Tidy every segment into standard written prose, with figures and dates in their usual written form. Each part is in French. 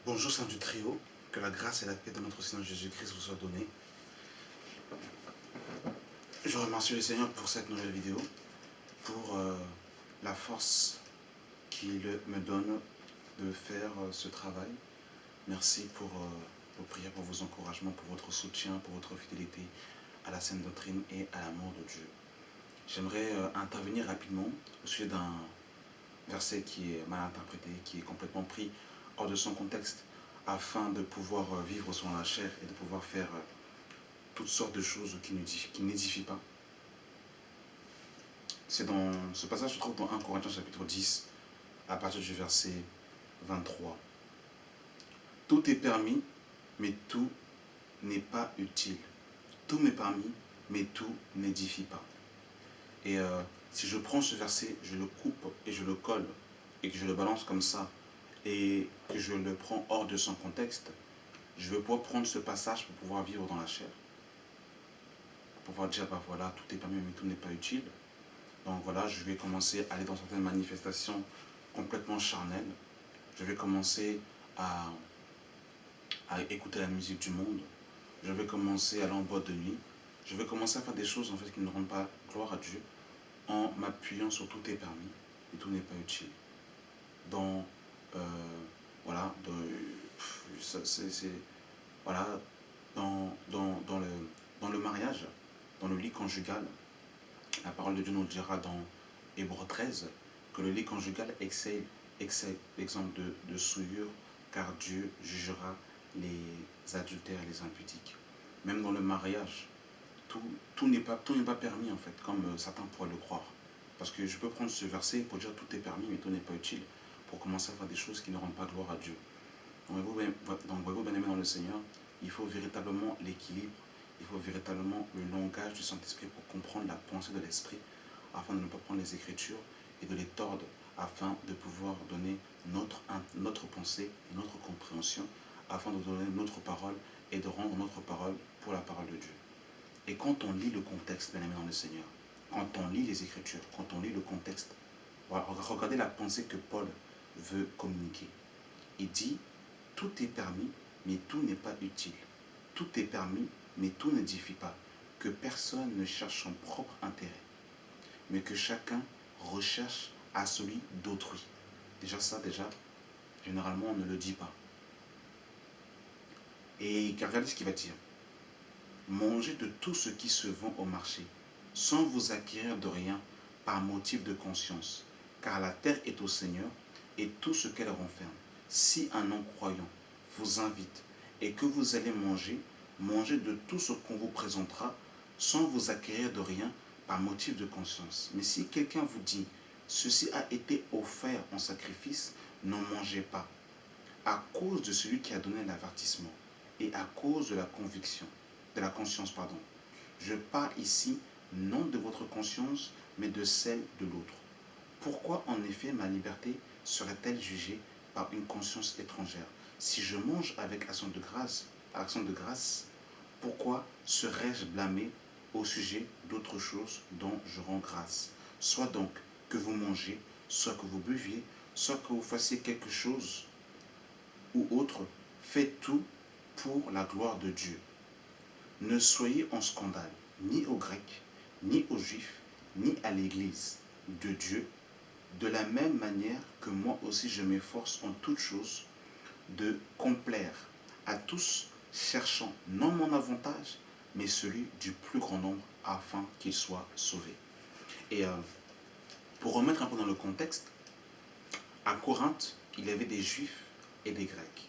Bonjour Saint du Trio, que la grâce et la paix de notre Seigneur Jésus-Christ vous soient données. Je remercie le Seigneur pour cette nouvelle vidéo, pour la force qu'il me donne de faire ce travail. Merci pour vos prières, pour vos encouragements, pour votre soutien, pour votre fidélité à la sainte doctrine et à l'amour de Dieu. J'aimerais intervenir rapidement au sujet d'un verset qui est mal interprété, qui est complètement pris hors de son contexte, afin de pouvoir vivre selon la chair et de pouvoir faire toutes sortes de choses qui n'édifient pas. C'est dans ce passage se trouve dans 1 Corinthiens chapitre 10, à partir du verset 23. Tout est permis, mais tout n'est pas utile. Tout m'est permis, mais tout n'édifie pas. Et si je prends ce verset, je le coupe et je le colle, et que je le balance comme ça, et que je le prends hors de son contexte, je vais pouvoir prendre ce passage pour pouvoir vivre dans la chair. Pour pouvoir dire, bah voilà, tout est permis, mais tout n'est pas utile. Donc voilà, je vais commencer à aller dans certaines manifestations complètement charnelles. Je vais commencer à écouter la musique du monde. Je vais commencer à aller en boîte de nuit. Je vais commencer à faire des choses en fait qui ne rendent pas gloire à Dieu, en m'appuyant sur tout est permis et tout n'est pas utile. Dans voilà, voilà, dans le mariage, dans le lit conjugal, la parole de Dieu nous dira dans Hébreux 13 que le lit conjugal excelle exemple de souillure, car Dieu jugera les adultères et les impudiques. Même dans le mariage, tout n'est pas permis en fait, comme certains pourraient le croire. Parce que je peux prendre ce verset pour dire tout est permis, mais tout n'est pas utile, pour commencer à faire des choses qui ne rendent pas gloire à Dieu. Donc, voyez-vous, bien aimé dans le Seigneur, il faut véritablement l'équilibre, il faut véritablement le langage du Saint-Esprit pour comprendre la pensée de l'Esprit, afin de ne pas prendre les Écritures et de les tordre, afin de pouvoir donner notre pensée et notre compréhension, afin de donner notre parole et de rendre notre parole pour la parole de Dieu. Et quand on lit le contexte, bien aimé dans le Seigneur, quand on lit les Écritures, quand on lit le contexte, regardez la pensée que Paul veut communiquer. Il dit, tout est permis, mais tout n'est pas utile. Tout est permis, mais tout n'édifie pas. Que personne ne cherche son propre intérêt, mais que chacun recherche à celui d'autrui. Déjà, généralement, on ne le dit pas. Et regardez ce qu'il va dire. Mangez de tout ce qui se vend au marché, sans vous acquérir de rien par motif de conscience, car la terre est au Seigneur et tout ce qu'elle renferme. Si un non-croyant vous invite et que vous allez manger, mangez de tout ce qu'on vous présentera, sans vous acquérir de rien par motif de conscience. Mais si quelqu'un vous dit, ceci a été offert en sacrifice, n'en mangez pas, à cause de celui qui a donné l'avertissement et à cause de la conviction, de la conscience, pardon. Je parle ici non de votre conscience, mais de celle de l'autre. Pourquoi en effet ma liberté serait-elle jugée par une conscience étrangère? Si je mange avec action de grâce, pourquoi serais-je blâmé au sujet d'autre chose dont je rends grâce? Soit donc que vous mangez, soit que vous buviez, soit que vous fassiez quelque chose ou autre, faites tout pour la gloire de Dieu. Ne soyez en scandale ni aux Grecs, ni aux Juifs, ni à l'Église de Dieu, de la même manière que moi aussi je m'efforce en toutes choses de complaire à tous, cherchant non mon avantage, mais celui du plus grand nombre, afin qu'ils soient sauvés. Et pour remettre un peu dans le contexte, à Corinthe, il y avait des Juifs et des Grecs.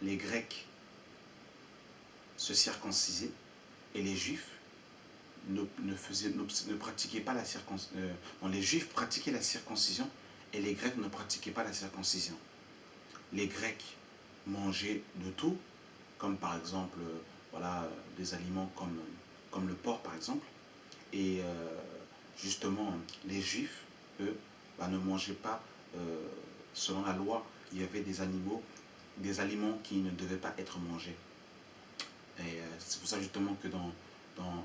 Les Grecs se circoncisaient et les Juifs ne pratiquaient pas la circoncision. Les Juifs pratiquaient la circoncision et les Grecs ne pratiquaient pas la circoncision. Les Grecs mangeaient de tout, comme par exemple voilà, des aliments comme le porc par exemple. Et justement, les Juifs, eux, ne mangeaient pas selon la loi. Il y avait des aliments qui ne devaient pas être mangés. Et c'est pour ça justement que dans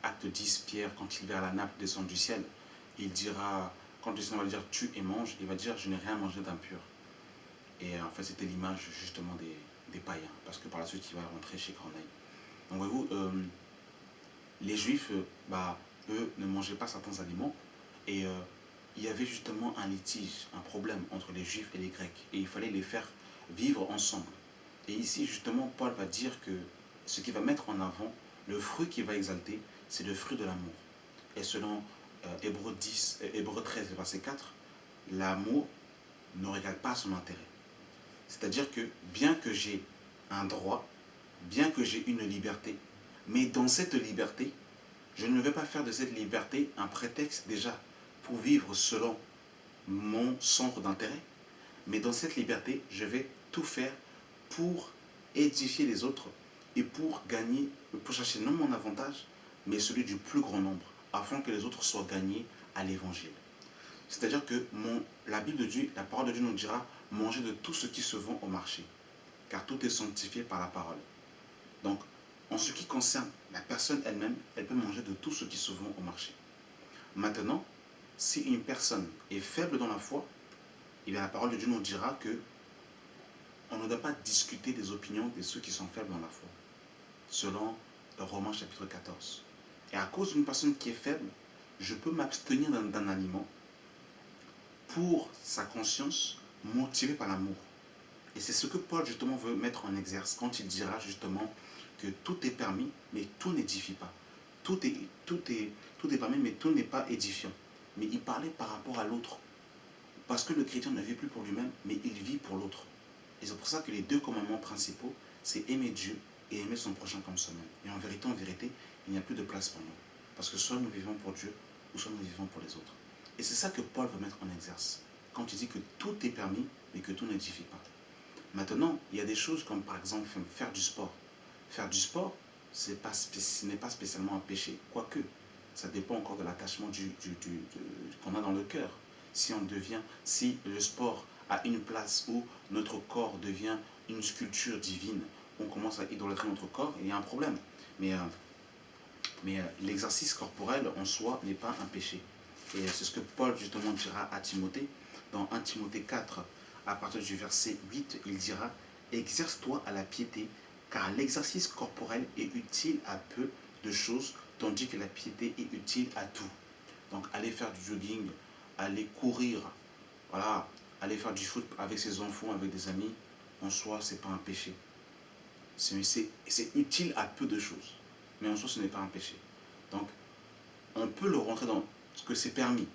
Acte 10, Pierre, quand il verra la nappe descendre du ciel, il dira, quand le Seigneur va dire tu et mange, il va dire je n'ai rien mangé d'impur. Et en fait, c'était l'image justement des païens, parce que par la suite, il va rentrer chez Corneille. Donc, voyez-vous, les Juifs, eux, ne mangeaient pas certains aliments, et il y avait justement un litige, un problème entre les Juifs et les Grecs, et il fallait les faire vivre ensemble. Et ici, justement, Paul va dire que ce qu'il va mettre en avant, le fruit qu'il va exalter, c'est le fruit de l'amour. Et selon Hébreux 13, verset 4, l'amour ne regarde pas son intérêt. C'est-à-dire que bien que j'ai un droit, bien que j'ai une liberté, mais dans cette liberté, je ne vais pas faire de cette liberté un prétexte déjà pour vivre selon mon centre d'intérêt, mais dans cette liberté, je vais tout faire pour édifier les autres et pour gagner, pour chercher non mon avantage, mais celui du plus grand nombre, afin que les autres soient gagnés à l'évangile. C'est-à-dire que la Bible de Dieu, la parole de Dieu nous dira, mangez de tout ce qui se vend au marché, car tout est sanctifié par la parole. Donc, en ce qui concerne la personne elle-même, elle peut manger de tout ce qui se vend au marché. Maintenant, si une personne est faible dans la foi, eh bien, la parole de Dieu nous dira que on ne doit pas discuter des opinions de ceux qui sont faibles dans la foi, selon Romains chapitre 14. Et à cause d'une personne qui est faible, je peux m'abstenir d'un aliment pour sa conscience, motivée par l'amour. Et c'est ce que Paul justement veut mettre en exerce quand il dira justement que tout est permis, mais tout n'édifie pas. Tout est permis, mais tout n'est pas édifiant. Mais il parlait par rapport à l'autre. Parce que le chrétien ne vit plus pour lui-même, mais il vit pour l'autre. Et c'est pour ça que les deux commandements principaux, c'est aimer Dieu et aimer son prochain comme soi-même. Et en vérité, il n'y a plus de place pour nous. Parce que soit nous vivons pour Dieu, ou soit nous vivons pour les autres. Et c'est ça que Paul veut mettre en exerce. Quand il dit que tout est permis, mais que tout n'édifie pas. Maintenant, il y a des choses comme par exemple faire du sport. Faire du sport, ce n'est pas spécialement un péché, quoique ça dépend encore de l'attachement qu'on a dans le cœur. Si le sport a une place où notre corps devient une sculpture divine, on commence à idolâtrer notre corps, il y a un problème. Mais l'exercice corporel en soi n'est pas un péché. Et c'est ce que Paul justement dira à Timothée. Dans 1 Timothée 4, à partir du verset 8, il dira « Exerce-toi à la piété, car l'exercice corporel est utile à peu de choses, tandis que la piété est utile à tout. » Donc aller faire du jogging, aller courir, voilà, aller faire du foot avec ses enfants, avec des amis, en soi, ce n'est pas un péché. C'est utile à peu de choses, mais en soi, ce n'est pas un péché. Donc, on peut le rentrer dans ce que c'est permis,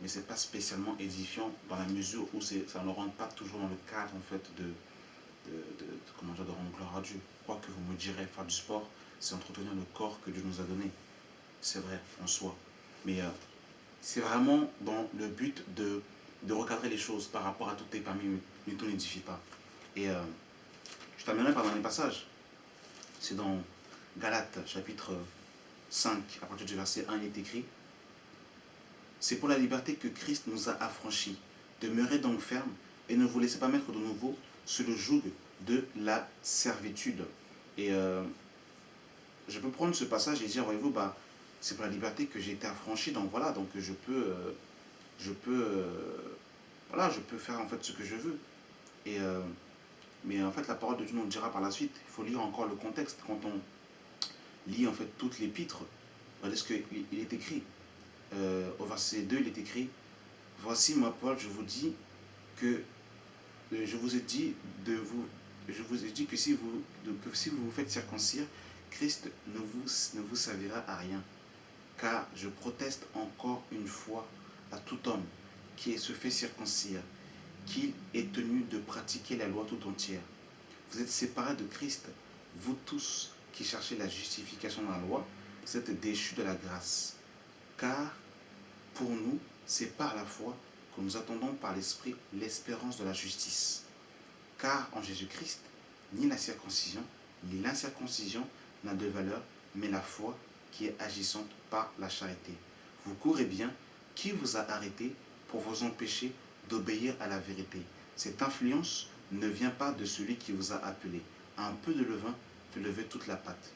mais ce n'est pas spécialement édifiant dans la mesure où ça ne rentre pas toujours dans le cadre en fait, de rendre gloire à Dieu. Quoi que vous me direz, faire du sport, c'est entretenir le corps que Dieu nous a donné. C'est vrai en soi. Mais c'est vraiment dans le but de recadrer les choses par rapport à tout est permis, mais tout n'édifie pas. Et je terminerai par un dernier passage. C'est dans Galates, chapitre 5, à partir du verset 1, il est écrit « C'est pour la liberté que Christ nous a affranchis. Demeurez donc fermes et ne vous laissez pas mettre de nouveau sous le joug de la servitude. » Et je peux prendre ce passage et dire, voyez-vous, c'est pour la liberté que j'ai été affranchi, donc voilà, donc je peux faire en fait ce que je veux. Et mais en fait, la parole de Dieu nous dira par la suite, il faut lire encore le contexte. Quand on lit en fait toute l'épître, regardez ce qu'il est écrit. Au verset 2, il est écrit « Voici, moi, Paul, je vous dis que je vous ai dit que si vous vous faites circoncire, Christ ne vous servira à rien. Car je proteste encore une fois à tout homme qui se fait circoncire, qu'il est tenu de pratiquer la loi tout entière. Vous êtes séparés de Christ, vous tous qui cherchez la justification dans la loi, vous êtes déchus de la grâce. Car pour nous, c'est par la foi que nous attendons par l'Esprit l'espérance de la justice. Car en Jésus-Christ, ni la circoncision, ni l'incirconcision n'a de valeur, mais la foi qui est agissante par la charité. Vous courez bien, qui vous a arrêté pour vous empêcher d'obéir à la vérité? Cette influence ne vient pas de celui qui vous a appelé. Un peu de levain fait lever toute la pâte.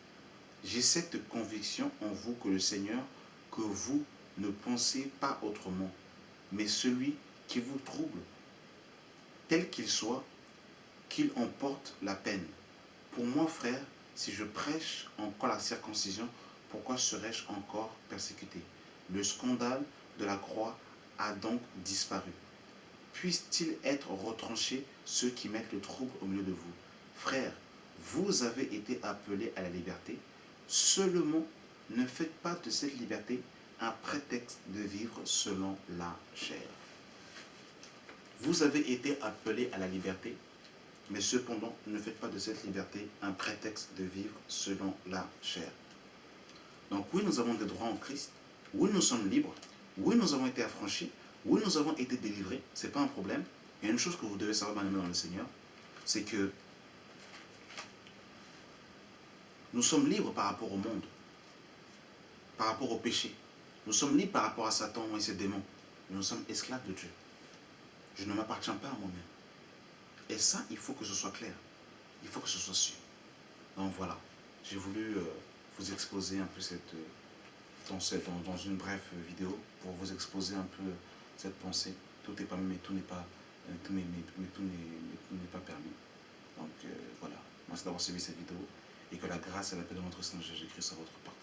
J'ai cette conviction en vous que le Seigneur, que vous ne pensez pas autrement, mais celui qui vous trouble, tel qu'il soit, qu'il en porte la peine. Pour moi, frère, si je prêche encore la circoncision, pourquoi serais-je encore persécuté? Le scandale de la croix a donc disparu. Puisse-t-il être retranché ceux qui mettent le trouble au milieu de vous? Frères, vous avez été appelés à la liberté. Seulement, ne faites pas de cette liberté un prétexte de vivre selon la chair. Vous avez été appelés à la liberté, mais cependant, ne faites pas de cette liberté un prétexte de vivre selon la chair. Donc oui, nous avons des droits en Christ. Oui, nous sommes libres. Oui, nous avons été affranchis. Oui, nous avons été délivrés. Ce n'est pas un problème. Il y a une chose que vous devez savoir, bien-aimés dans le Seigneur, c'est que nous sommes libres par rapport au monde, par rapport au péché. Nous sommes libres par rapport à Satan et ses démons. Mais nous sommes esclaves de Dieu. Je ne m'appartiens pas à moi-même. Et ça, il faut que ce soit clair. Il faut que ce soit sûr. Donc voilà, j'ai voulu vous exposer un peu dans une brève vidéo pour vous exposer un peu cette pensée. Tout est permis, mais tout n'est pas, tout n'est pas permis. Donc voilà, merci d'avoir suivi cette vidéo et que la grâce et la paix de notre Seigneur Jésus-Christ soit votre part.